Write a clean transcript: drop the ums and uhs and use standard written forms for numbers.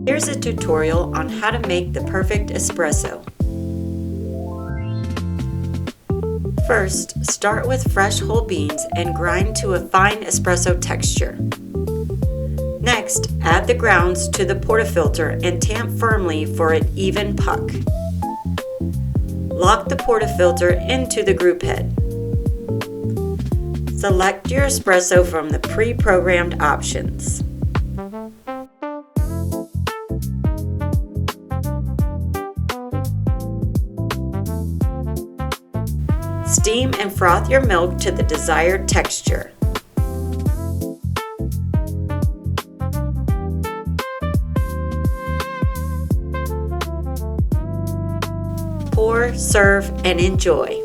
Here's a tutorial on how to make the perfect espresso. First, start with fresh whole beans and grind to a fine espresso texture. Next, add the grounds to the portafilter and tamp firmly for an even puck. Lock the portafilter into the group head. Select your espresso from the pre-programmed options. Steam and froth your milk to the desired texture. Pour, serve, and enjoy.